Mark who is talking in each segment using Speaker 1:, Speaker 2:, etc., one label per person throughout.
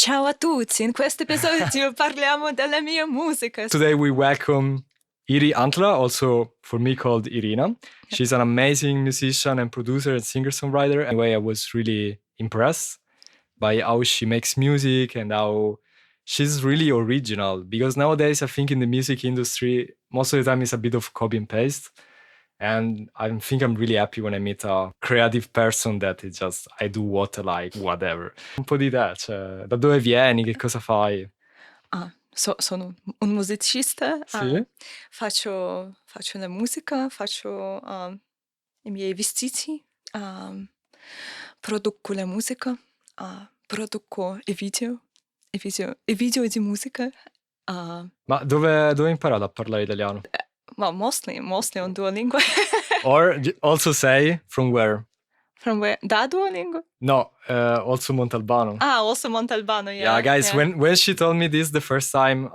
Speaker 1: Ciao a tutti, in questo episodio parliamo della mia musica.
Speaker 2: Today we welcome Iri Antler, also for me called Irina. She's an amazing musician and producer and singer-songwriter. Anyway, I was really impressed by how she makes music and how she's really original. Because nowadays, I think in the music industry, most of the time it's a bit of copy and paste. And I think I'm really happy when I meet a creative person that is just, I do what I like, whatever. Un po' di te, cioè, da dove vieni, che cosa fai?
Speaker 1: Sono un musicista,
Speaker 2: Sì?
Speaker 1: faccio la musica, faccio i miei vestiti, produco la musica, produco i video di musica.
Speaker 2: Ma dove hai imparato a parlare italiano?
Speaker 1: Well, mostly on Duolingo.
Speaker 2: Or also say from where?
Speaker 1: From where? Da Duolingo?
Speaker 2: No, also Montalbano.
Speaker 1: Also Montalbano, yeah.
Speaker 2: Yeah, guys, when she told me this the first time,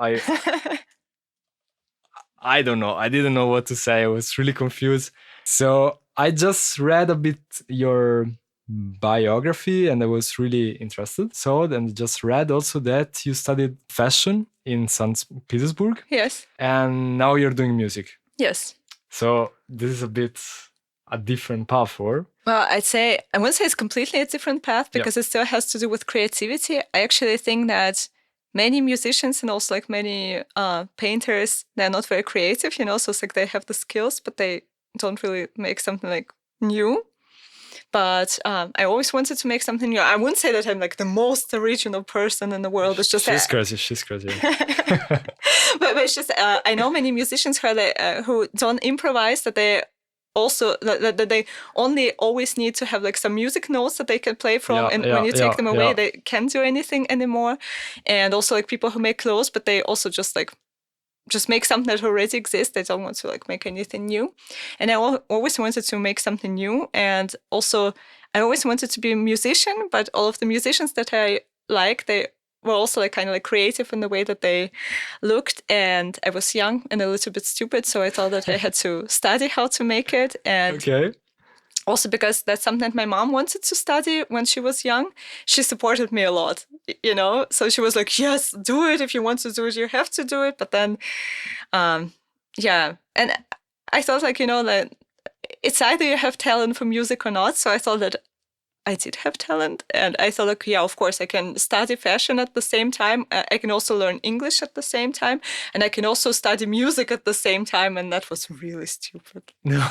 Speaker 2: I don't know. I didn't know what to say. I was really confused. So I just read a bit your biography and I was really interested. So then just read also that you studied fashion in St. Petersburg.
Speaker 1: Yes.
Speaker 2: And now you're doing music.
Speaker 1: Yes.
Speaker 2: So this is a bit a different path, or?
Speaker 1: Well, I wouldn't say it's completely a different path because it still has to do with creativity. I actually think that many musicians and also like many painters, they're not very creative, you know, so it's like they have the skills, but they don't really make something like new. But I always wanted to make something new. I wouldn't say that I'm like the most original person in the world. It's just
Speaker 2: She's crazy.
Speaker 1: but it's just I know many musicians who don't improvise, that they also that they only always need to have like some music notes that they can play from, and when you take them away, they can't do anything anymore. And also like people who make clothes, but they also just make something that already exists. They don't want to like make anything new. And I always wanted to make something new. And also I always wanted to be a musician, but all of the musicians that I like, they were also like kind of like creative in the way that they looked. And I was young and a little bit stupid, so I thought that I had to study how to make it. And also because that's something that my mom wanted to study when she was young. She supported me a lot, you know? So she was like, yes, do it. If you want to do it, you have to do it. But then, And I thought like, you know, that it's either you have talent for music or not. So I thought that I did have talent. And I thought like, yeah, of course, I can study fashion at the same time. I can also learn English at the same time. And I can also study music at the same time. And that was really stupid.
Speaker 2: No.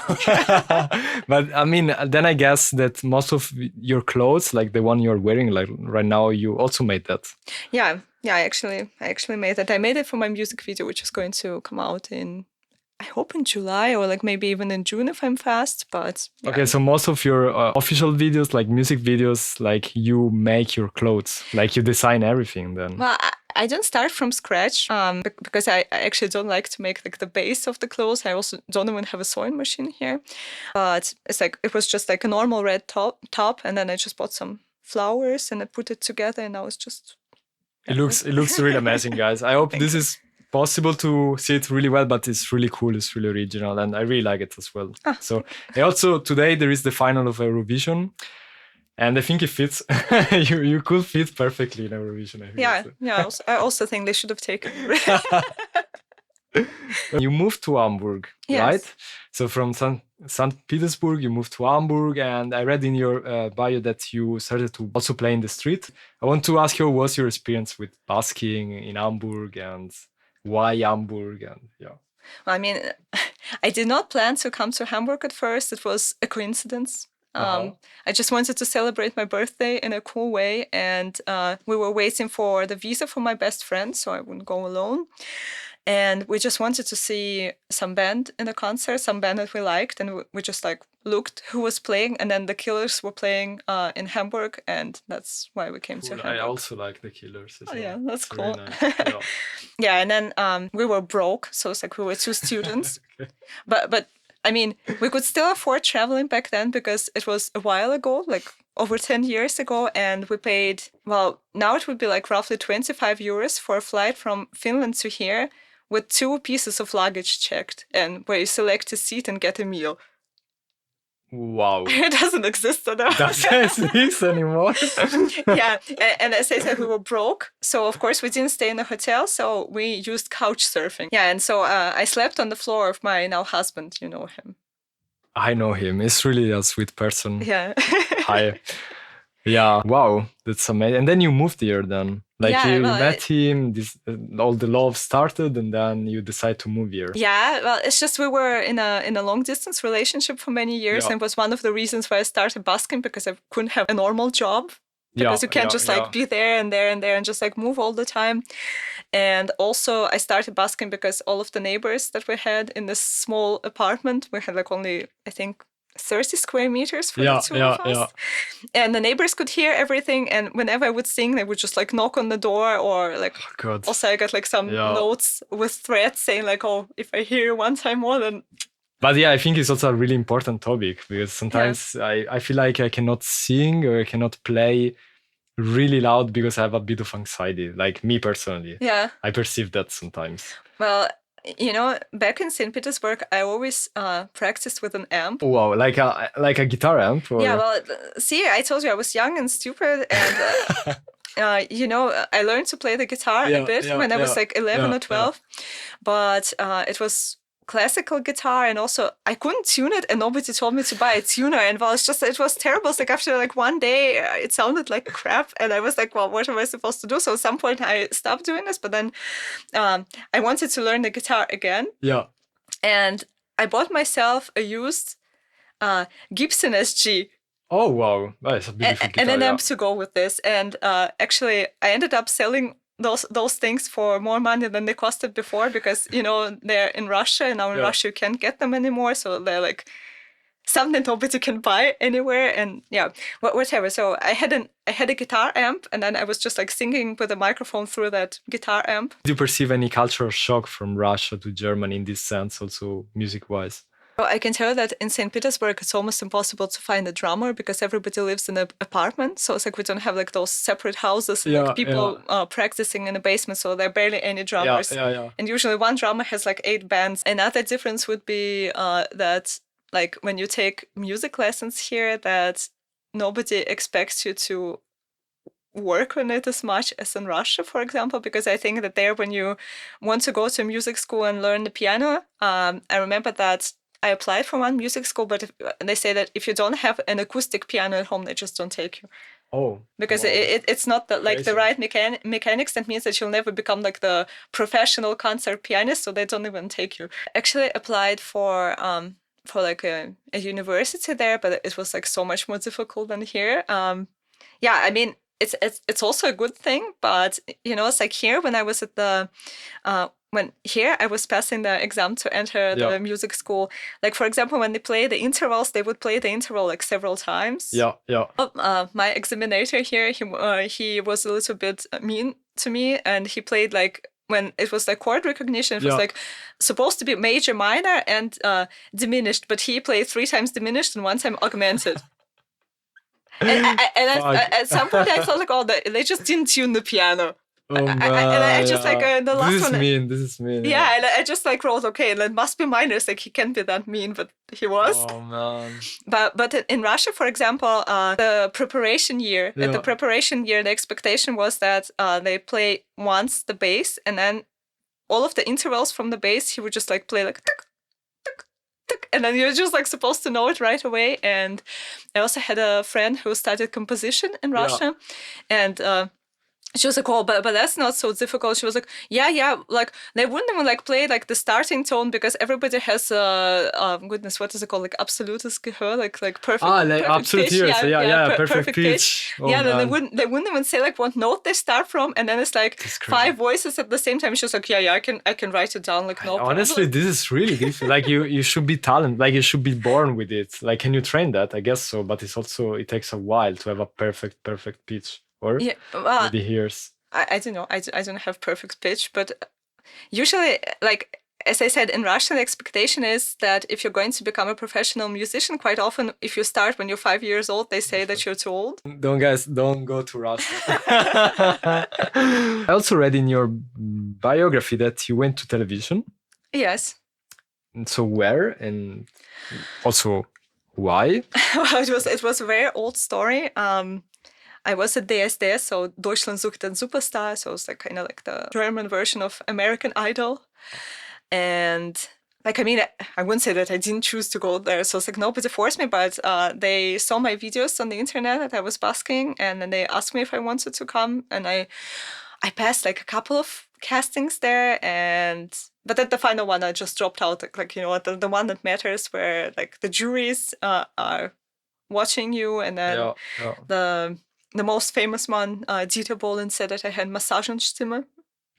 Speaker 2: But I mean, then I guess that most of your clothes, like the one you're wearing like right now, you also made that.
Speaker 1: Yeah, I actually made that. I made it for my music video, which is going to come out I hope in July or like maybe even in June if I'm fast, but... Yeah.
Speaker 2: Okay, so most of your official videos, like music videos, like you make your clothes, like you design everything then?
Speaker 1: Well, I don't start from scratch because I actually don't like to make like the base of the clothes. I also don't even have a sewing machine here. But it's like, it was just like a normal red top and then I just bought some flowers and I put it together and now it's just...
Speaker 2: It looks really amazing, guys. I hope this is possible to see it really well, but it's really cool, it's really original, and I really like it as well. So also today there is the final of Eurovision, and I think it fits. you could fit perfectly in Eurovision. I think
Speaker 1: I also think they should have taken
Speaker 2: You moved to Hamburg, right? So from St. Petersburg, you moved to Hamburg, and I read in your bio that you started to also play in the street. I want to ask you, what was your experience with busking in Hamburg, and why Hamburg? And
Speaker 1: Well, I mean, I did not plan to come to Hamburg at first. It was a coincidence. I just wanted to celebrate my birthday in a cool way. And we were waiting for the visa for my best friend, so I wouldn't go alone. And we just wanted to see some band in a concert, some band that we liked. And we just like looked who was playing. And then the Killers were playing in Hamburg. And that's why we came to Hamburg.
Speaker 2: I also like the Killers as well.
Speaker 1: Yeah, that's cool.
Speaker 2: Really nice.
Speaker 1: Yeah, and then we were broke. So it's like we were two students. But I mean, we could still afford traveling back then because it was a while ago, like over 10 years ago. And we paid, well, now it would be like roughly 25 euros for a flight from Finland to here, with 2 pieces of luggage checked, and where you select a seat and get a meal.
Speaker 2: Wow.
Speaker 1: It doesn't exist anymore.
Speaker 2: Doesn't exist anymore.
Speaker 1: Yeah, and as I said, we were broke, so of course we didn't stay in a hotel, so we used couch surfing. Yeah, and so I slept on the floor of my now husband. You know him.
Speaker 2: I know him. He's really a sweet person.
Speaker 1: Yeah.
Speaker 2: Hi. Yeah. Wow, that's amazing. And then you moved here. Then, like, you met him. All the love started, and then you decide to move here.
Speaker 1: Yeah. Well, it's just we were in a long distance relationship for many years, and it was one of the reasons why I started Busking, because I couldn't have a normal job. Because you can't just like be there and there and there and just like move all the time. And also I started Busking because all of the neighbors that we had in this small apartment, we had like only, I think, 30 square meters for the two of us. And the neighbors could hear everything. And whenever I would sing, they would just like knock on the door, or like, also I got like some notes with threats saying like, oh, if I hear you one time more, then...
Speaker 2: But yeah, I think it's also a really important topic, because sometimes I feel like I cannot sing or I cannot play really loud because I have a bit of anxiety, like me personally.
Speaker 1: Yeah.
Speaker 2: I perceive that sometimes.
Speaker 1: Well, you know, back in St. Petersburg, I always practiced with an amp.
Speaker 2: Wow, like a guitar amp? Or...
Speaker 1: Yeah, well, see, I told you I was young and stupid, and you know, I learned to play the guitar a bit when I was like 11 or 12, but it was classical guitar, and also I couldn't tune it, and nobody told me to buy a tuner, and well, it was terrible. It's like after like one day it sounded like crap, and I was like, well, what am I supposed to do? So at some point I stopped doing this, but then I wanted to learn the guitar again, and I bought myself a used Gibson SG.
Speaker 2: Oh wow, that's a beautiful guitar.
Speaker 1: And an amp to go with this, and actually I ended up selling those things for more money than they costed before, because you know they're in Russia, and now in Russia you can't get them anymore, so they're like something nobody can buy anywhere. And whatever. So I had a guitar amp, and then I was just like singing with a microphone through that guitar amp.
Speaker 2: Do you perceive any cultural shock from Russia to Germany in this sense, also music wise?
Speaker 1: Well, I can tell you that in St. Petersburg, it's almost impossible to find a drummer, because everybody lives in an apartment. So it's like we don't have like those separate houses, like people practicing in the basement. So there are barely any drummers. And usually one drummer has like 8 bands. Another difference would be that like when you take music lessons here, that nobody expects you to work on it as much as in Russia, for example, because I think that there, when you want to go to music school and learn the piano, I remember that I applied for one music school, but they say that if you don't have an acoustic piano at home, they just don't take you.
Speaker 2: Oh.
Speaker 1: Because it's not like the right mechanics. That means that you'll never become like the professional concert pianist, so they don't even take you. Actually applied for like a university there, but it was like so much more difficult than here. I mean, it's also a good thing, but you know, it's like here when I was at the I was passing the exam to enter the music school. Like, for example, when they play the intervals, they would play the interval like several times. My examinator here, he was a little bit mean to me, and he played like, when it was like chord recognition, it was like supposed to be major, minor, and diminished, but he played 3 times diminished and 1 time augmented. and at some point I thought like, oh, they just didn't tune the piano. I just like the last one.
Speaker 2: This is mean.
Speaker 1: Yeah, and I just like wrote, okay, it must be minor. It's like he can't be that mean, but he was.
Speaker 2: Oh man.
Speaker 1: But in Russia, for example, the preparation year. At the preparation year, the expectation was that they play once the bass, and then all of the intervals from the bass, he would just like play like tuk, tuk, tuk, and then you're just like supposed to know it right away. And I also had a friend who studied composition in Russia, and she was like, oh, but that's not so difficult. She was like, yeah, like they wouldn't even like play like the starting tone, because everybody has goodness, what is it called? Like absolutes Gehör, like perfect.
Speaker 2: Like absolute ears, perfect pitch.
Speaker 1: Oh, they wouldn't even say like what note they start from, and then it's like 5 voices at the same time. She was like, I can write it down, like no problem.
Speaker 2: Honestly, this is really difficult. Like you should be talented, like you should be born with it. Like, can you train that? I guess so, but it takes a while to have a perfect pitch. Or maybe hears.
Speaker 1: I don't know. I don't have perfect pitch, but usually, like as I said, in Russia, the expectation is that if you're going to become a professional musician, quite often, if you start when you're 5 years old, they say that you're too old.
Speaker 2: Don't go to Russia. I also read in your biography that you went to television.
Speaker 1: Yes.
Speaker 2: And so where, and also Why?
Speaker 1: Well, it was a very old story. I was at DSD, so Deutschland sucht den Superstar, so it's like kind of like the German version of American Idol. And like, I mean, I wouldn't say that I didn't choose to go there. So it's like nobody forced me, but they saw my videos on the internet that I was busking, and then they asked me if I wanted to come, and I passed like a couple of castings there, but at the final one I just dropped out. Like you know, the one that matters, where like the juries are watching you, and then the most famous one, Dieter Bohlen, said that I had Massagenstimme.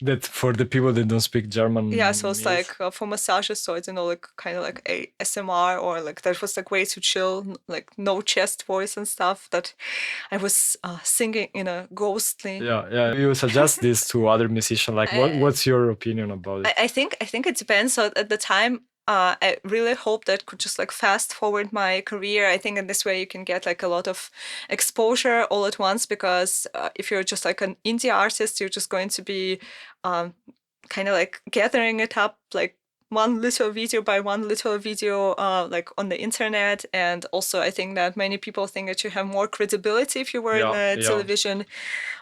Speaker 2: That for the people that don't speak German.
Speaker 1: Yeah, so it's like for massages, so I don't know, like kind of like ASMR, or like that was like way too chill, like no chest voice and stuff, that I was singing in a ghostly.
Speaker 2: Yeah. You suggest this to other musicians. Like, what's your opinion about it?
Speaker 1: I think it depends. So at the time, I really hoped that could just like fast forward my career. I think in this way you can get like a lot of exposure all at once, because if you're just like an indie artist, you're just going to be kind of like gathering it up, like one little video by one little video, like on the internet. And also I think that many people think that you have more credibility if you were in television.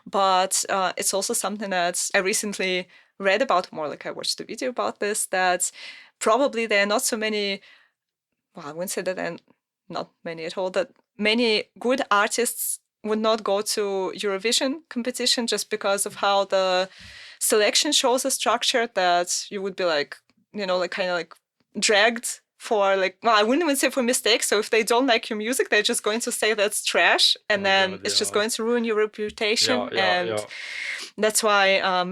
Speaker 1: But it's also something that I recently read about more, like I watched a video about this, that probably there are not so many, well, I wouldn't say that there are not many at all, that many good artists would not go to Eurovision competition just because of how the selection shows are structured, that you would be like, you know, like kind of like dragged for like, well, I wouldn't even say for mistakes. So if they don't like your music, they're just going to say that's trash, and then it's just going to ruin your reputation. That's why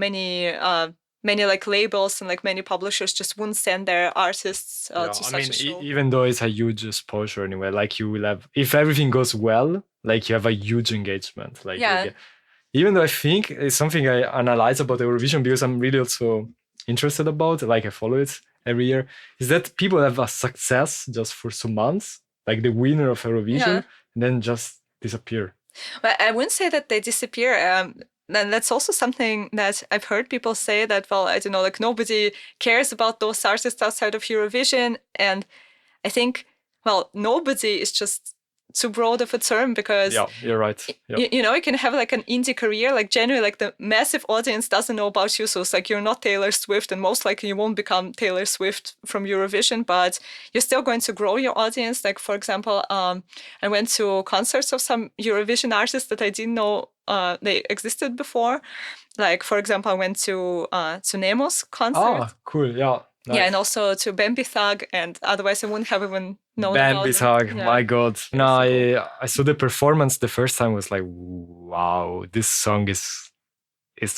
Speaker 1: many like labels and like many publishers just wouldn't send their artists to such a show.
Speaker 2: Even though it's a huge exposure anyway, like you will have, if everything goes well, like you have a huge engagement. Like even though I think it's something I analyze about Eurovision, because I'm really also interested about, like I follow it every year, is that people have a success just for some months, like the winner of Eurovision, and then just disappear.
Speaker 1: But I wouldn't say that they disappear. And that's also something that I've heard people say, that, well, I don't know, like nobody cares about those artists outside of Eurovision. And I think, well, nobody is just too broad of a term, because
Speaker 2: you're right.
Speaker 1: You know, you can have like an indie career, like generally like the massive audience doesn't know about you, so it's like you're not Taylor Swift, and most likely you won't become Taylor Swift from Eurovision, but you're still going to grow your audience. Like for example, I went to concerts of some Eurovision artists that I didn't know they existed before. Like for example, I went to Nemo's concert.
Speaker 2: Oh, cool! Yeah.
Speaker 1: Nice. Yeah, and also to Bambi Thug, and otherwise I wouldn't have even known about
Speaker 2: Bambi Thug, my God. No, I saw the performance the first time, was like, wow, this song is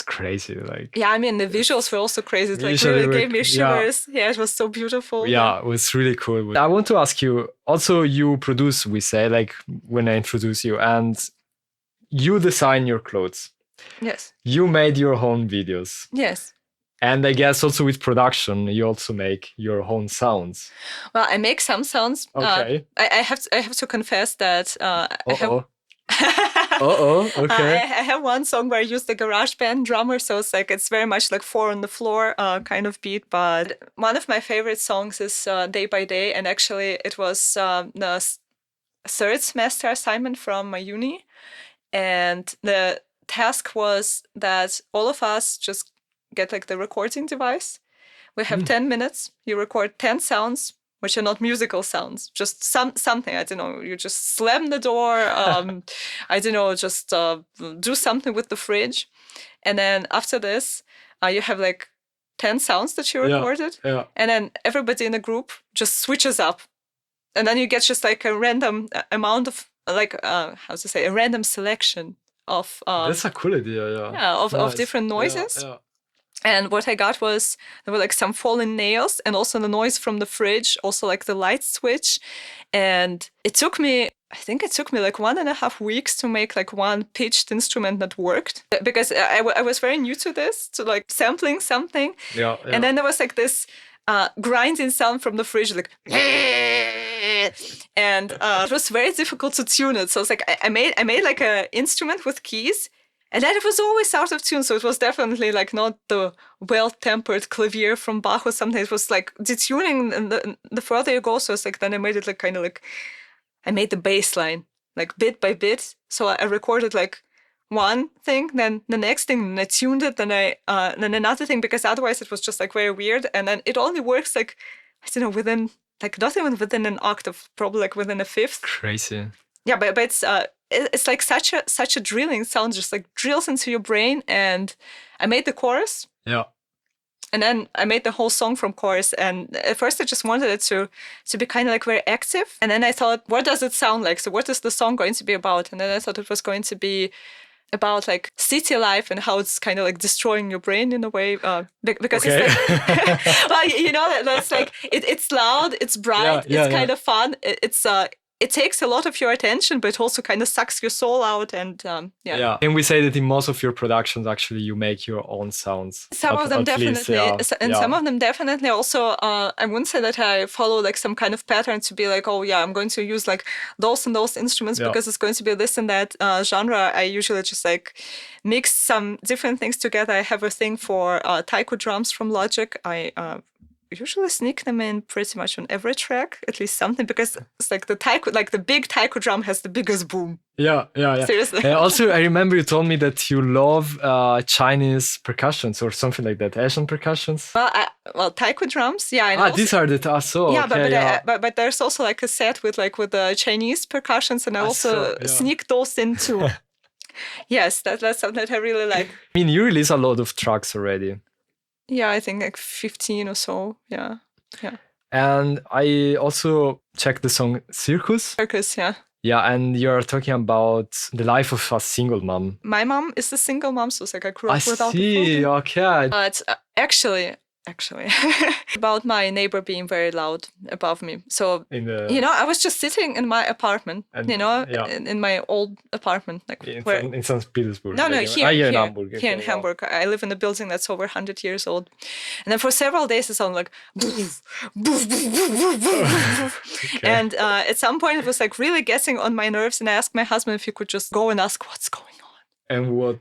Speaker 2: crazy. Like,
Speaker 1: yeah, I mean, the visuals were also crazy. It like really gave me shivers. Yeah, it was so beautiful.
Speaker 2: Yeah, it was really cool. I want to ask you, also you produce, we say, like when I introduce you, and you design your clothes.
Speaker 1: Yes.
Speaker 2: You made your own videos.
Speaker 1: Yes.
Speaker 2: And I guess also with production, you also make your own sounds.
Speaker 1: Well, I make some sounds.
Speaker 2: Okay.
Speaker 1: I have to confess that
Speaker 2: okay.
Speaker 1: I have one song where I use the GarageBand drummer, so it's very much like 4 on the floor kind of beat. But one of my favorite songs is Day by Day, and actually it was the third semester assignment from my uni, and the task was that all of us just get like the recording device. We have 10 minutes. You record 10 sounds, which are not musical sounds, just something. I don't know. You just slam the door. I don't know. Just do something with the fridge, and then after this, you have like 10 sounds that you recorded, and then everybody in the group just switches up, and then you get just like a random amount of like a random selection of.
Speaker 2: That's a cool idea.
Speaker 1: Yeah, of different noises.
Speaker 2: Yeah.
Speaker 1: And what I got was, there were like some fallen nails, and also the noise from the fridge, also like the light switch. And I think it took me like 1.5 weeks to make like one pitched instrument that worked, because I was very new to this, to like sampling something.
Speaker 2: Yeah.
Speaker 1: And then there was like this grinding sound from the fridge, like, and it was very difficult to tune it. So it's like I made like an instrument with keys. And then it was always out of tune, so it was definitely like not the well-tempered clavier from Bach or something. It was like detuning, and the further you go, so it's like then I made it like kind of like I made the bass line like bit by bit. So I recorded like one thing, then the next thing, and I tuned it, then then another thing, because otherwise it was just like very weird. And then it only works like, I don't know, within like not even within an octave, probably like within a fifth.
Speaker 2: Crazy.
Speaker 1: Yeah, but it's like such a drilling sound, just like drills into your brain. And I made the chorus.
Speaker 2: Yeah.
Speaker 1: And then I made the whole song from chorus. And at first I just wanted it to be kind of like very active. And then I thought, what does it sound like? So what is the song going to be about? And then I thought it was going to be about like city life and how it's kind of like destroying your brain in a way. Because
Speaker 2: okay.
Speaker 1: it's like, well, you know, that's like, it's loud, it's bright, it's kind of fun. It takes a lot of your attention, but it also kind of sucks your soul out. And
Speaker 2: yeah. Can we say that in most of your productions, actually, you make your own sounds?
Speaker 1: Some of them definitely, and some of them definitely. Also, I wouldn't say that I follow like some kind of pattern to be like, oh yeah, I'm going to use like those and those instruments because it's going to be this and that genre. I usually just like mix some different things together. I have a thing for taiko drums from Logic. I usually sneak them in pretty much on every track, at least something, because it's like the taiko, like the big taiko drum has the biggest boom.
Speaker 2: Yeah.
Speaker 1: Seriously.
Speaker 2: Also, I remember you told me that you love Chinese percussions or something like that, Asian percussions.
Speaker 1: Well, taiko drums, yeah. And
Speaker 2: these are the
Speaker 1: but there's also like a set with the Chinese percussions, and I also sneak those in too. Yes, that's something that I really like.
Speaker 2: I mean, you release a lot of tracks already.
Speaker 1: Yeah, I think like 15 or so. Yeah.
Speaker 2: And I also checked the song Circus.
Speaker 1: Yeah.
Speaker 2: Yeah, and you're talking about the life of a single mom.
Speaker 1: My mom is a single mom, so it's like I grew up without
Speaker 2: a father. Okay.
Speaker 1: But actually, about my neighbor being very loud above me. So, I was just sitting in my apartment, in my old apartment. Like
Speaker 2: in St. Petersburg.
Speaker 1: No, here in
Speaker 2: Hamburg.
Speaker 1: Here in Hamburg. I live in a building that's over 100 years old. And then for several days it sounded like boof, boof, boof, boof, boof. Okay. And at some point it was like really getting on my nerves, and I asked my husband if he could just go and ask what's going on.
Speaker 2: And what?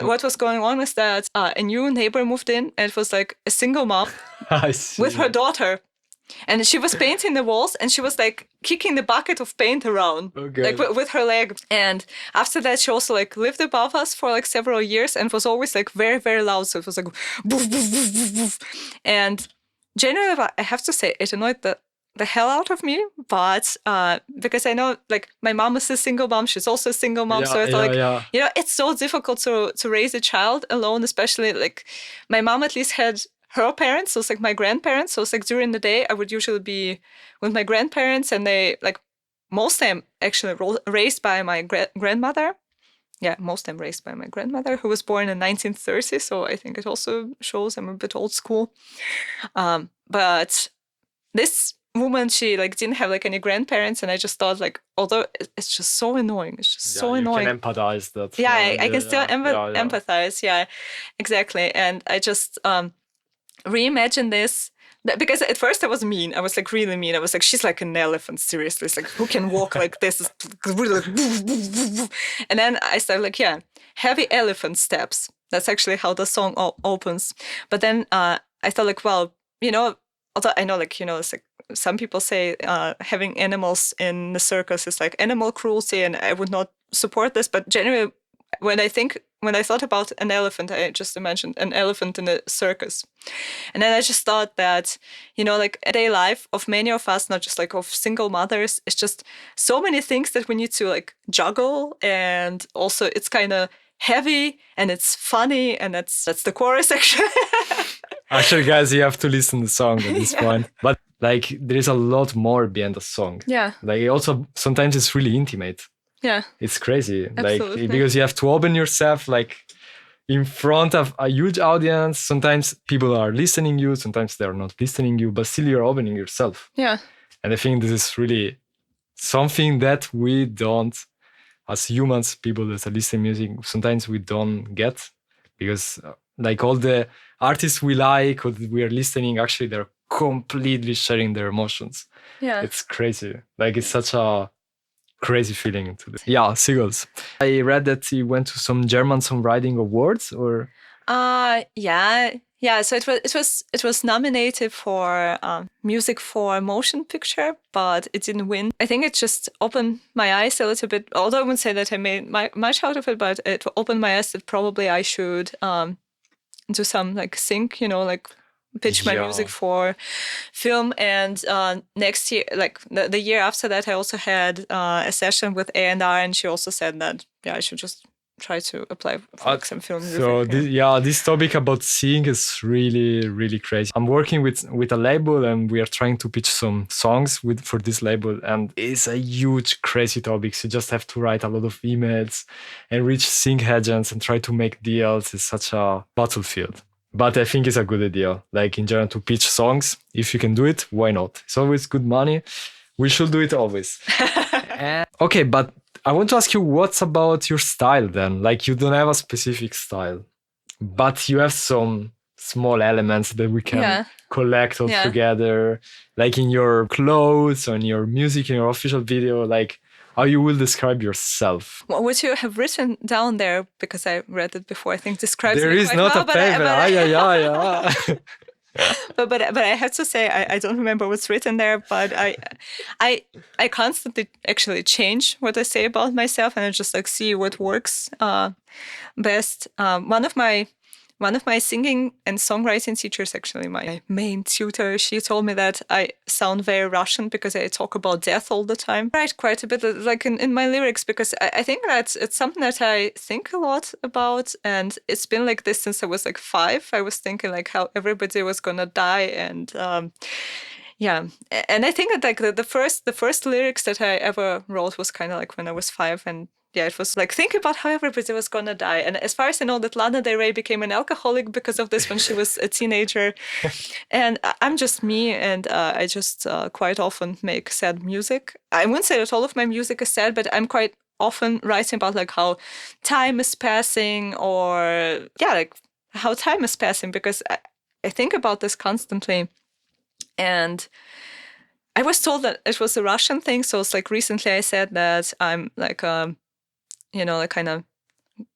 Speaker 1: What was going on was that a new neighbor moved in, and it was like a single mom with her daughter. And she was painting the walls, and she was like kicking the bucket of paint around, like with her leg. And after that, she also like lived above us for like several years, and was always like very, very loud. So it was like boof, boof, boof, boof, boof. And generally, I have to say, it annoyed the hell out of me, but because I know like my mom is a single mom, she's also a single mom, so it's it's so difficult to raise a child alone, especially like my mom at least had her parents, so it's like my grandparents. So it's like during the day I would usually be with my grandparents, and they like most of them actually raised by my grandmother. Yeah, most of them raised by my grandmother, who was born in 1930. So I think it also shows I'm a bit old school. But this woman, she like didn't have like any grandparents, and I just thought like, although it's just so annoying, it's just so annoying.
Speaker 2: You can empathize that.
Speaker 1: Yeah, I can still empathize. Yeah, exactly. And I just reimagine this, because at first I was mean. I was like really mean. I was like, she's like an elephant. Seriously, it's like, who can walk like this? It's really like, and then I started like, heavy elephant steps. That's actually how the song opens. But then I thought like, well, although I know like, it's like some people say having animals in the circus is like animal cruelty, and I would not support this. But generally, when I thought about an elephant, I just imagined an elephant in a circus. And then I just thought that, like a day life of many of us, not just like of single mothers, it's just so many things that we need to like juggle. And also it's kind of heavy and it's funny, and that's the chorus section.
Speaker 2: Actually, guys, you have to listen to the song at this point. But like, there is a lot more behind the song.
Speaker 1: Yeah.
Speaker 2: Like, also sometimes it's really intimate. Yeah. It's crazy.
Speaker 1: Absolutely.
Speaker 2: Like, because you have to open yourself like in front of a huge audience. Sometimes people are listening you, sometimes they're not listening you, but still you're opening yourself.
Speaker 1: Yeah.
Speaker 2: And I think this is really something that we don't, as humans, people that are listening music, sometimes we don't get, because like all the artists we like or we are listening, actually they're completely sharing their emotions.
Speaker 1: Yeah.
Speaker 2: It's crazy. Like, it's such a crazy feeling to this. Yeah, Seagulls. I read that you went to some German songwriting awards, or?
Speaker 1: Yeah. Yeah, so it was nominated for music for motion picture, but it didn't win. I think it just opened my eyes a little bit. Although I wouldn't say that I made much out of it, but it opened my eyes that probably I should do some like sync, like pitch my music for film. And next year, like the year after that, I also had a session with A&R, and she also said that I should just try to apply for like, some film music.
Speaker 2: So this topic about singing is really, really crazy. I'm working with a label, and we are trying to pitch some songs for this label, and it's a huge, crazy topic. So you just have to write a lot of emails and reach sync agents and try to make deals. It's such a battlefield. But I think it's a good idea, like in general, to pitch songs. If you can do it, why not? It's always good money. We should do it always. Okay, but I want to ask you, what's about your style then? Like, you don't have a specific style, but you have some small elements that we can collect all together, like in your clothes, on your music, in your official video, like how you will describe yourself.
Speaker 1: What you have written down there, because I read it before, I think describes
Speaker 2: there
Speaker 1: me
Speaker 2: is
Speaker 1: quite
Speaker 2: not
Speaker 1: well,
Speaker 2: a paper. Yeah.
Speaker 1: But I have to say I don't remember what's written there, but I constantly actually change what I say about myself, and I just like see what works best. One of my singing and songwriting teachers, actually my main tutor, she told me that I sound very Russian because I talk about death all the time. I write quite a bit like in my lyrics, because I think that it's something that I think a lot about, and it's been like this since I was like 5. I was thinking like how everybody was gonna die, and and I think that like the first lyrics that I ever wrote was kind of like when I was 5, and it was like think about how everybody was gonna die. And as far as I know, that Lana Del Rey became an alcoholic because of this when she was a teenager. And I'm just me, and I just quite often make sad music. I wouldn't say that all of my music is sad, but I'm quite often writing about like how time is passing, or like how time is passing, because I think about this constantly. And I was told that it was a Russian thing. So it's like recently I said that I'm like like kind of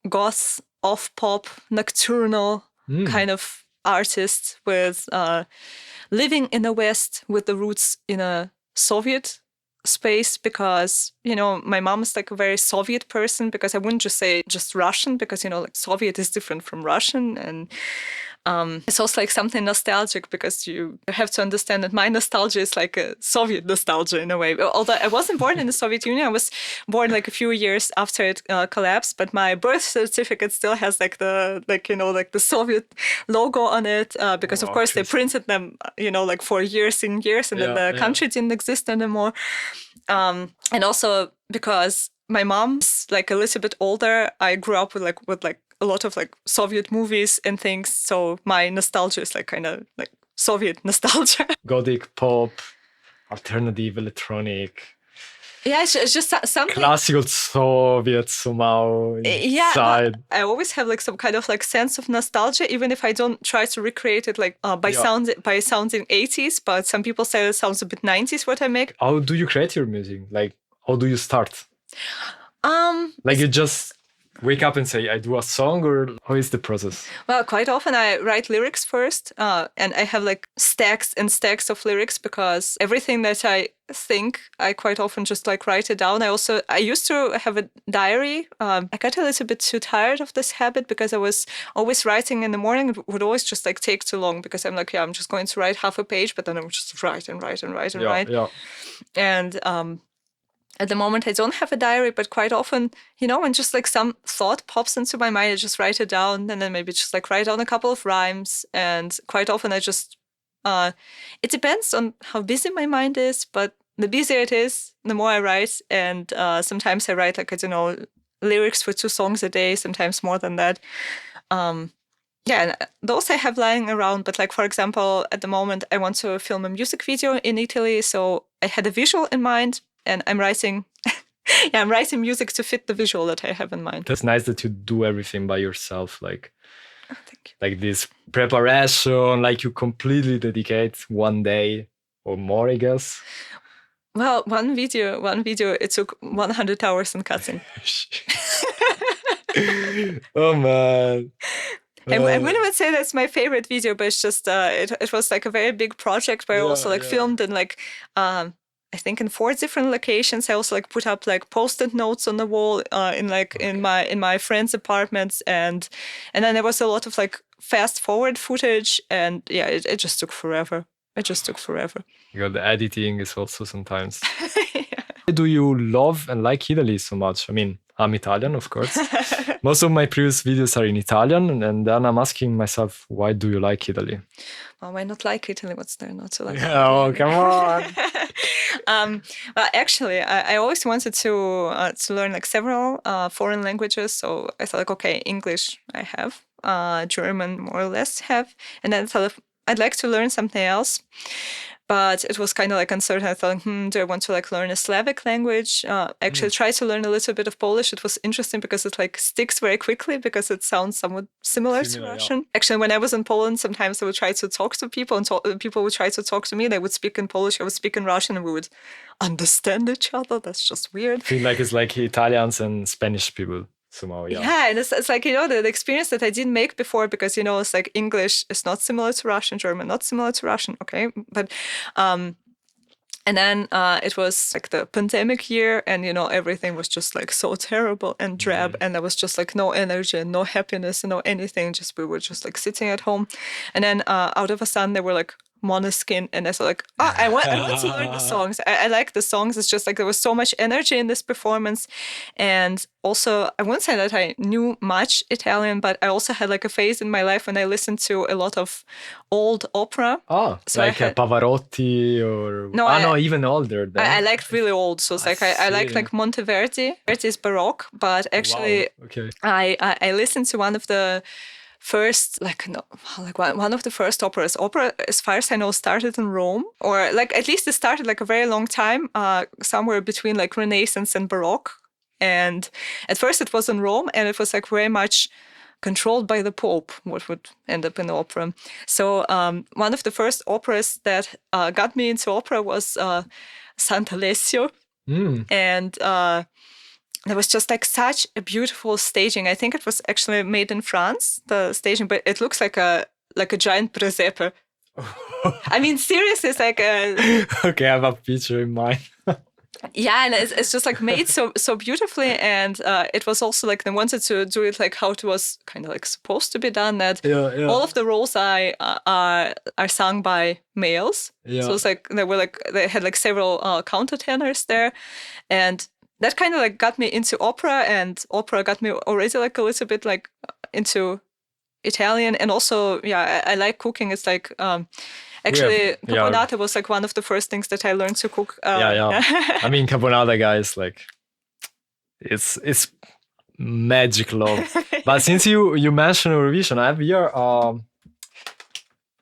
Speaker 1: goth, off-pop, nocturnal kind of artist with living in the West with the roots in a Soviet space, because my mom is like a very Soviet person, because I wouldn't just say just Russian, because like Soviet is different from Russian. And it's also like something nostalgic, because you have to understand that my nostalgia is like a Soviet nostalgia in a way. Although I wasn't born in the Soviet Union, I was born like a few years after it collapsed, but my birth certificate still has like the the Soviet logo on it, because of course they printed them like for years and years, and then the country didn't exist anymore. And also because my mom's like a little bit older, I grew up with a lot of like Soviet movies and things. So my nostalgia is like kind of like Soviet nostalgia.
Speaker 2: Gothic pop, alternative electronic.
Speaker 1: Yeah, it's just something
Speaker 2: classical Soviet somehow inside.
Speaker 1: I always have like some kind of like sense of nostalgia, even if I don't try to recreate it like by sounding 80s. But some people say it sounds a bit 90s what I make.
Speaker 2: How do you create your music? Like, how do you start? Like you just wake up and say, I do a song, or how is the process?
Speaker 1: Well, quite often I write lyrics first, and I have like stacks and stacks of lyrics, because everything that I think, I quite often just like write it down. I used to have a diary. I got a little bit too tired of this habit, because I was always writing in the morning. It would always just like take too long, because I'm like, I'm just going to write half a page, but then I would just write and write and write and write.
Speaker 2: Yeah.
Speaker 1: And at the moment, I don't have a diary, but quite often, when just like some thought pops into my mind, I just write it down, and then maybe just like write down a couple of rhymes. And quite often I just, it depends on how busy my mind is, but the busier it is, the more I write. And sometimes I write like, I don't know, lyrics for 2 songs a day, sometimes more than that. And those I have lying around. But like, for example, at the moment, I want to film a music video in Italy. So I had a visual in mind, and I'm writing I'm writing music to fit the visual that I have in mind.
Speaker 2: That's nice that you do everything by yourself, like
Speaker 1: thank you.
Speaker 2: Like this preparation, like you completely dedicate one day or more, I guess.
Speaker 1: Well, one video, it took 100 hours in cutting.
Speaker 2: Oh man.
Speaker 1: I wouldn't even say that's my favorite video, but it's just it was like a very big project where I also like filmed in like I think in 4 different locations. I also like put up like post-it notes on the wall in my friends' apartments, and then there was a lot of like fast forward footage, and it just took forever. It just took forever.
Speaker 2: The editing is also sometimes. Why do you love and like Italy so much? I mean, I'm Italian, of course. Most of my previous videos are in Italian, and then I'm asking myself, why do you like Italy?
Speaker 1: Well, why not like Italy? What's there not to like?
Speaker 2: Oh, come on.
Speaker 1: Well, actually, I always wanted to learn like several foreign languages. So I thought, like, okay, English I have, German more or less have, and then I thought I'd like to learn something else. But it was kind of like uncertain. I thought, do I want to like learn a Slavic language? Actually, tried to learn a little bit of Polish. It was interesting because it like sticks very quickly because it sounds somewhat similar to Russian. Yeah. Actually, when I was in Poland, sometimes I would try to talk to people, and people would try to talk to me. They would speak in Polish, I would speak in Russian, and we would understand each other. That's just weird.
Speaker 2: I feel like it's like Italians and Spanish people. Somehow,
Speaker 1: and it's like, the experience that I didn't make before, because, it's like English is not similar to Russian, German not similar to Russian, okay? But, and then it was like the pandemic year, and, everything was just like so terrible and drab, and there was just like no energy and no happiness and no anything, we were just like sitting at home. And then out of a sudden, they were like, Måneskin, and I was like, I want to learn the songs. I like the songs. It's just like there was so much energy in this performance. And also, I wouldn't say that I knew much Italian, but I also had like a phase in my life when I listened to a lot of old opera.
Speaker 2: Oh, so like Pavarotti or... No, even older than...
Speaker 1: I liked really old. So it's like I liked like Monteverdi. It is Baroque, but actually I listened to one of the first, one of the first operas. Opera, as far as I know, started in Rome, or like at least it started like a very long time, somewhere between like Renaissance and Baroque. And at first it was in Rome, and it was like very much controlled by the Pope, what would end up in the opera. So one of the first operas that got me into opera was Sant'Alessio. And there was just like such a beautiful staging. I think it was actually made in France, the staging, but it looks like a giant presepe. I mean, seriously, it's like a...
Speaker 2: Okay, I have a picture in mind.
Speaker 1: Yeah, and it's just like made so beautifully, and it was also like they wanted to do it like how it was kind of like supposed to be done. That all of the roles are sung by males. Yeah. So it's like they had like several countertenors there, and that kind of like got me into opera, and opera got me already like a little bit like into Italian, and also I like cooking. It's like actually caponata was like one of the first things that I learned to cook. I mean, caponata, guys, like it's magic love. But since you mentioned Eurovision, I have here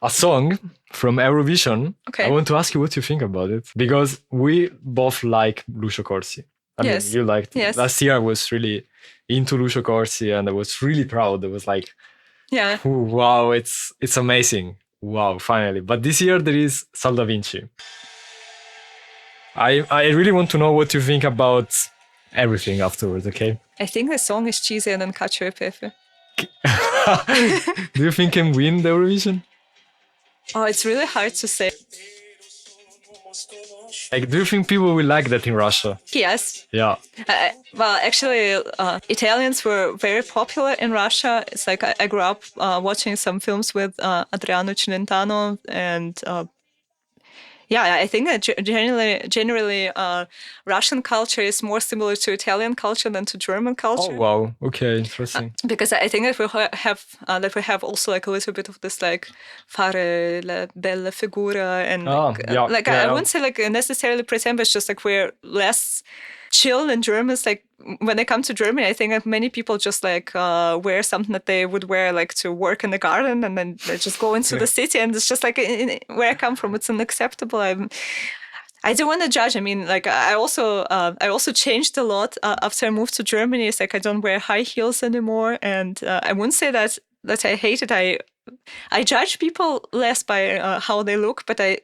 Speaker 1: a song from Eurovision. Okay. I want to ask you what you think about it, because we both like Lucio Corsi. I mean, you liked it. Last year I was really into Lucio Corsi, and I was really proud. I was like, wow, it's amazing. Wow, finally. But this year there is Sal da Vinci. I really want to know what you think about everything afterwards, okay? I think the song is cheesier than Cacio e Pepe.
Speaker 2: Do you think can win the Eurovision?
Speaker 1: Oh, it's really hard to say.
Speaker 2: Like, do you think people will like that in Russia?
Speaker 1: Yes.
Speaker 2: Yeah.
Speaker 1: Well, actually, Italians were very popular in Russia. It's like I grew up watching some films with Adriano Celentano, and I think that generally Russian culture is more similar to Italian culture than to German culture.
Speaker 2: Oh wow! Okay, interesting.
Speaker 1: Because I think that we have also like a little bit of this like fare la bella figura, and I wouldn't say like necessarily pretend, but it's just like we're less chill than Germans. Like when they come to Germany, I think that many people just like wear something that they would wear like to work in the garden, and then they just go into the city, and it's just like where I come from, it's unacceptable. I don't want to judge. I mean, like I also changed a lot after I moved to Germany. It's like I don't wear high heels anymore, and I wouldn't say that I hate it. I judge people less by how they look, but I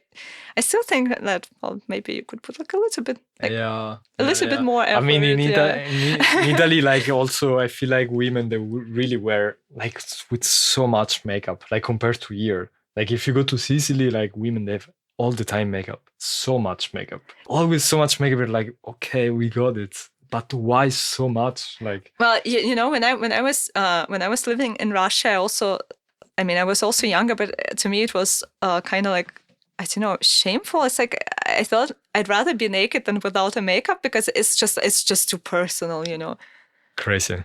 Speaker 1: still think that, well, maybe you could put like a little bit, like, a little bit more effort.
Speaker 2: I mean, in Italy, like also, I feel like women, they really wear like with so much makeup, like compared to here. Like if you go to Sicily, like women, they have all the time makeup, so much makeup, always so much makeup. You're like, okay, we got it. But why so much? Like,
Speaker 1: well, you know, when I was living in Russia, I was also younger, but to me it was kind of like, I don't know, shameful. It's like I thought I'd rather be naked than without a makeup because it's just too personal, you know.
Speaker 2: Crazy.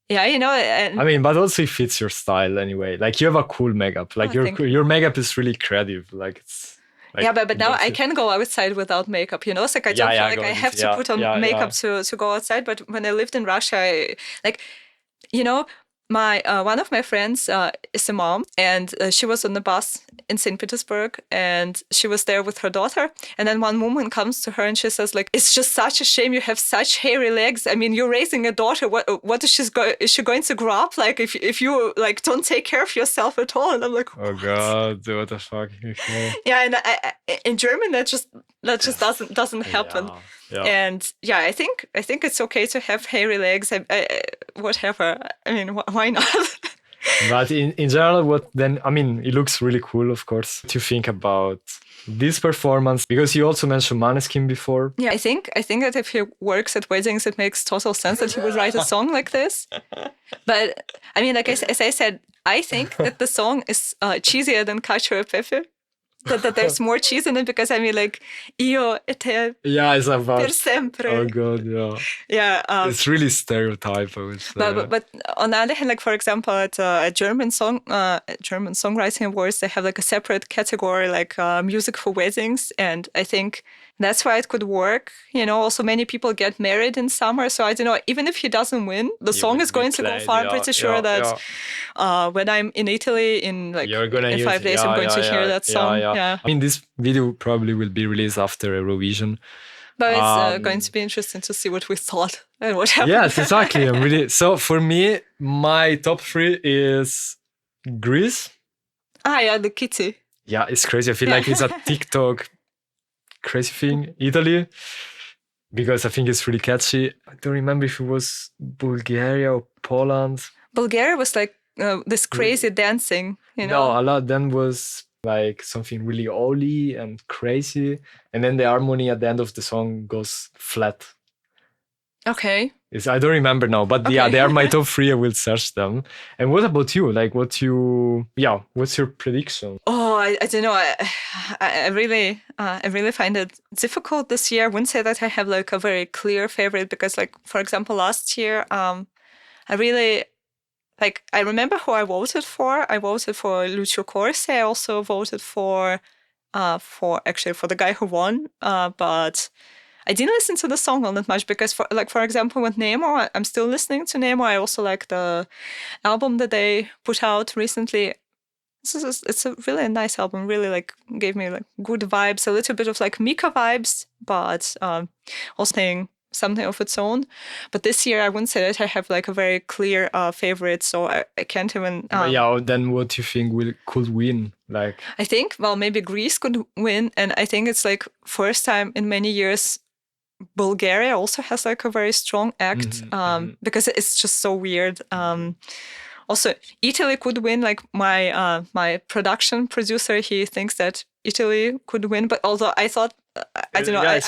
Speaker 1: Yeah, you know. And
Speaker 2: I mean, but also it fits your style anyway. Like you have a cool makeup. Like your makeup is really creative. Like it's. Like,
Speaker 1: yeah, but now I can go outside without makeup, you know? It's like I don't feel like I have to put on makeup to go outside. But when I lived in Russia, my one of my friends is a mom, and she was on the bus in St. Petersburg, and she was there with her daughter. And then one woman comes to her and she says, like, it's just such a shame you have such hairy legs. I mean, you're raising a daughter. What is she going to grow up like if you like don't take care of yourself at all? And I'm like,
Speaker 2: oh God, what the fuck? Okay.
Speaker 1: Yeah, and in German that just doesn't happen. Yeah. And yeah, I think it's okay to have hairy legs. Whatever. I mean, why not?
Speaker 2: But in general, it looks really cool, of course. What do you think about this performance? Because you also mentioned Måneskin before.
Speaker 1: Yeah, I think that if he works at weddings, it makes total sense that he would write a song like this. But I mean, like as I said, I think that the song is cheesier than Cacio e Pepe. That there's more cheese in it because I mean, like, io e te
Speaker 2: it's about
Speaker 1: per sempre.
Speaker 2: Oh God, yeah.
Speaker 1: Yeah.
Speaker 2: It's really stereotype, I would say.
Speaker 1: But on the other hand, like for example, at a German songwriting awards, they have like a separate category, like music for weddings, and I think that's why it could work. You know, also many people get married in summer, so I don't know. Even if he doesn't win, the song is going to go far. I'm pretty sure that when I'm in Italy in like in 5 days, I'm going to hear that song. Yeah.
Speaker 2: I mean, this video probably will be released after Eurovision.
Speaker 1: But it's going to be interesting to see what we thought and what happened.
Speaker 2: Yes, exactly. So for me, my top 3 is Greece.
Speaker 1: Yeah, the kitty.
Speaker 2: Yeah, it's crazy. I feel like it's a TikTok crazy thing. Italy, because I think it's really catchy. I don't remember if it was Bulgaria or Poland.
Speaker 1: Bulgaria was like this crazy dancing, you know?
Speaker 2: No, a lot then was like something really oily and crazy, and then the harmony at the end of the song goes flat.
Speaker 1: Okay.
Speaker 2: I don't remember now, but yeah, they are my top 3. I will search them. And what about you? Like, what's your prediction?
Speaker 1: Oh, I don't know. I really find it difficult this year. I wouldn't say that I have like a very clear favorite because, like, for example, last year, I really. Like, I remember who I voted for. I voted for Lucio Corsi. I also voted for the guy who won. But I didn't listen to the song all that much because, for example, with Nemo, I'm still listening to Nemo. I also like the album that they put out recently. It's a really nice album. Really, like, gave me like good vibes, a little bit of like Mika vibes, but also something of its own. But this year I wouldn't say that I have like a very clear favorite, so I can't even
Speaker 2: then what do you think could win? Like,
Speaker 1: I think maybe Greece could win, and I think it's like first time in many years Bulgaria also has like a very strong act, because it's just so weird. Also Italy could win. Like my production producer, he thinks that Italy could win, but although I thought I don't know.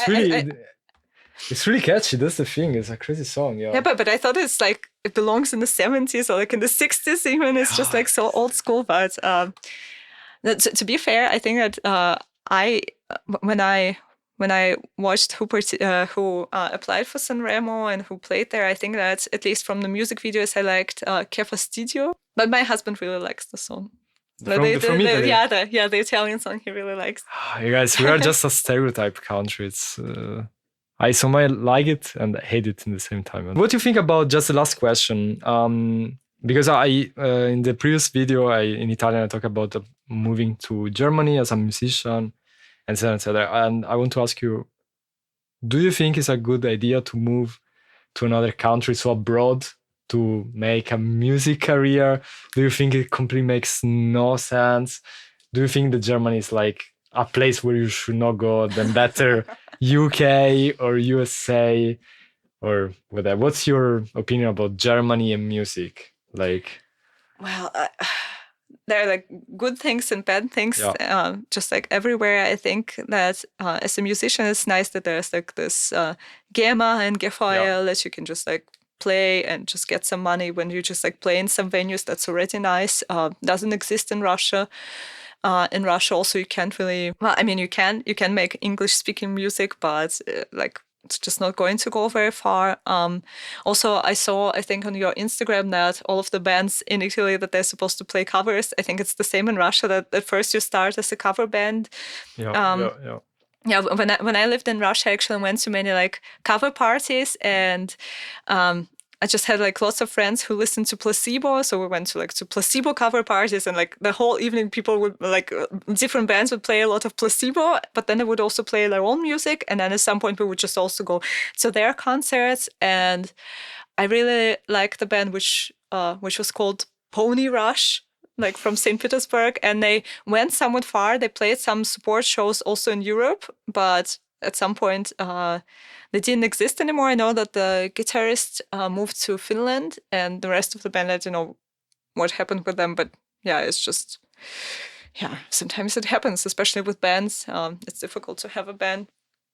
Speaker 2: It's really catchy. That's the thing. It's a crazy song. Yeah.
Speaker 1: Yeah, but I thought it's like it belongs in the 70s or like in the 60s even. It's just like so old school. But to be fair, I think that when I watched who applied for Sanremo and who played there, I think that at least from the music videos I liked Che Fastidio. But my husband really likes the song.
Speaker 2: From Italy?
Speaker 1: The Italian song he really likes.
Speaker 2: You guys, we are just a stereotype country. It's I somehow like it and hate it in the same time. What do you think about, just the last question? Because in the previous video in Italian I talked about moving to Germany as a musician, and so on, etc. And I want to ask you, do you think it's a good idea to move to another country, so abroad, to make a music career? Do you think it completely makes no sense? Do you think that Germany is like a place where you should not go, then better UK or USA or whatever? What's your opinion about Germany and music? Like,
Speaker 1: well, there are like good things and bad things, just like everywhere. I think that as a musician, it's nice that there's like this GEMA and GFL that you can just like play and just get some money when you just like play in some venues. That's already nice. Doesn't exist in Russia. In Russia, also, you can't really. Well, I mean, you can make English-speaking music, but like it's just not going to go very far. Also, I think on your Instagram that all of the bands in Italy that they're supposed to play covers. I think it's the same in Russia that at first you start as a cover band. Yeah, when I lived in Russia, I actually went to many like cover parties, and I just had like lots of friends who listened to Placebo, so we went to Placebo cover parties, and like the whole evening people would like different bands would play a lot of Placebo, but then they would also play their own music, and then at some point we would just also go to their concerts. And I really liked the band which was called Pony Rush, like from St. Petersburg, and they went somewhat far. They played some support shows also in Europe, but at some point they didn't exist anymore. I know that the guitarist moved to Finland, and the rest of the band, I don't know what happened with them, but yeah, it's just, sometimes it happens, especially with bands. It's difficult to have a band.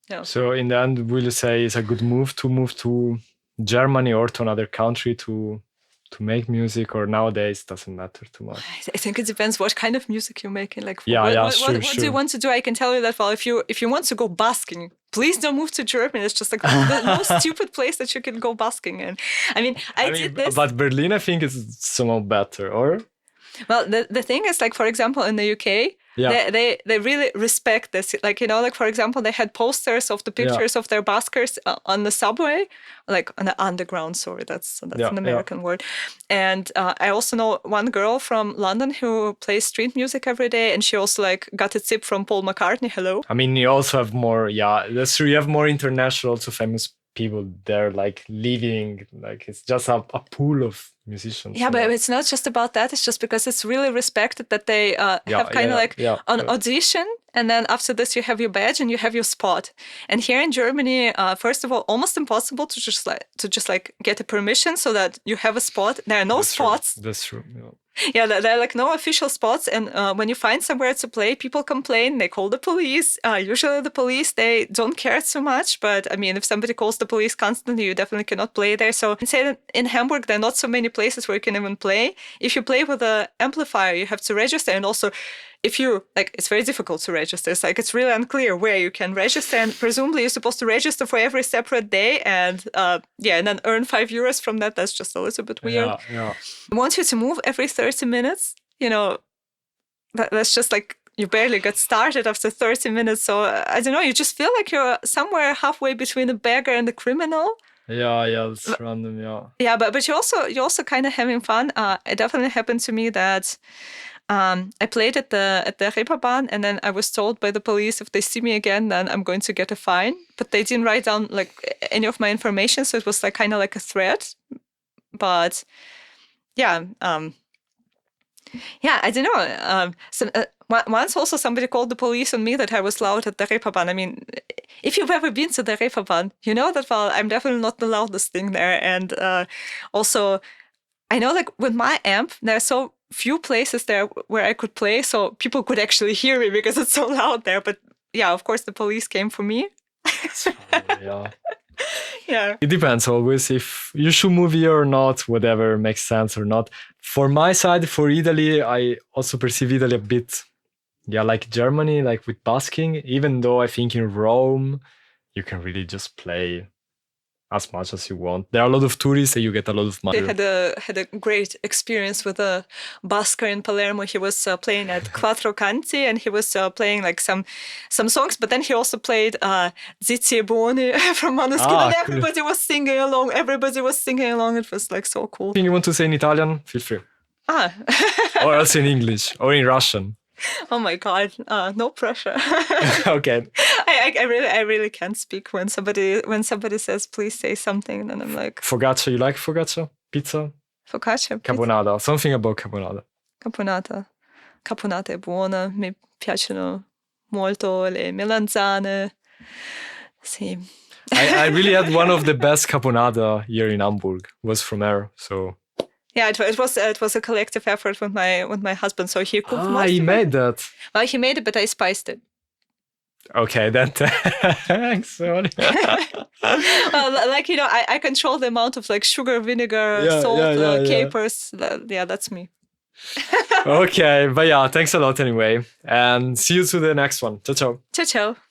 Speaker 1: Yeah.
Speaker 2: So in the end, will you say it's a good move to Germany or to another country to make music, or nowadays doesn't matter too much?
Speaker 1: I think it depends what kind of music you're making. Like,
Speaker 2: sure.
Speaker 1: What do you want to do? I can tell you that. Well, if you want to go busking, please don't move to Germany. It's just like the most stupid place that you can go busking in. I mean, I did this.
Speaker 2: But Berlin, I think, is somehow better, or?
Speaker 1: Well, the thing is, like, for example, in the UK, they really respect this. Like, you know, like, for example, they had posters of the pictures of their buskers on the subway, like on the underground. Sorry, that's an American word. And I also know one girl from London who plays street music every day, and she also like got a tip from Paul McCartney. Hello.
Speaker 2: I mean, you also have more. Yeah, that's true. You have more international, also famous people there, like living. Like it's just a pool of musicians.
Speaker 1: Yeah, but it's not just about that. It's just because it's really respected that they have kind of an audition, and then after this you have your badge and you have your spot. And here in Germany, first of all, almost impossible to just get a permission so that you have a spot. There are no spots.
Speaker 2: That's true.
Speaker 1: Yeah, there are like no official spots, and when you find somewhere to play, people complain. They call the police. Usually the police, they don't care so much, but I mean, if somebody calls the police constantly, you definitely cannot play there. So I'd say that in Hamburg, there are not so many places where you can even play. If you play with an amplifier, you have to register, and also if you, like, it's very difficult to register. It's like, it's really unclear where you can register, and presumably you're supposed to register for every separate day, and and then earn €5 from that. That's just a little bit weird.
Speaker 2: Yeah.
Speaker 1: I want you to move every 30 minutes. You know, that's just like, you barely get started after 30 minutes. So I don't know, you just feel like you're somewhere halfway between a beggar and a criminal.
Speaker 2: Yeah, it's random,
Speaker 1: Yeah, but you're also kind of having fun. It definitely happened to me that I played at the Reeperbahn, and then I was told by the police if they see me again, then I'm going to get a fine. But they didn't write down like any of my information, so it was like kind of like a threat. But I don't know. Once also somebody called the police on me that I was loud at the Reeperbahn. I mean, if you've ever been to the Reeperbahn, you know that, well, I'm definitely not the loudest thing there. And also, I know, like, with my amp, there are so few places there where I could play, so people could actually hear me because it's so loud there. But yeah, of course, the police came for me. Yeah.
Speaker 2: It depends always if you should move here or not, whatever makes sense or not. For my side, for Italy, I also perceive Italy a bit, like Germany, like with busking, even though I think in Rome, you can really just play as much as you want. There are a lot of tourists and you get a lot of money.
Speaker 1: I had a great experience with a busker in Palermo. He was playing at Quattro Canti, and he was playing like some songs, but then he also played Zizi e Buoni from Måneskin, and everybody was singing along. It was like so cool.
Speaker 2: Anything you want to say in Italian? Feel free. Or else in English or in Russian.
Speaker 1: Oh my God, no pressure.
Speaker 2: Okay.
Speaker 1: I really can't speak when somebody says please say something, and I'm like,
Speaker 2: Focaccia, you like focaccia? pizza?
Speaker 1: Focaccia,
Speaker 2: Caponata, something about caponata.
Speaker 1: Caponata è buona, mi piacciono molto le melanzane. Sì.
Speaker 2: I really had one of the best caponata here in Hamburg. Was from her, so.
Speaker 1: Yeah, it was a collective effort with my husband. So he cooked most
Speaker 2: he
Speaker 1: of
Speaker 2: made
Speaker 1: it.
Speaker 2: that.
Speaker 1: Well, he made it, but I spiced it.
Speaker 2: Okay, then thanks. Sorry.
Speaker 1: Well, like, you know, I control the amount of like sugar, vinegar, salt, capers. Yeah, that's me.
Speaker 2: Okay, but yeah, thanks a lot anyway. And see you to the next one. Ciao, ciao.
Speaker 1: Ciao, ciao.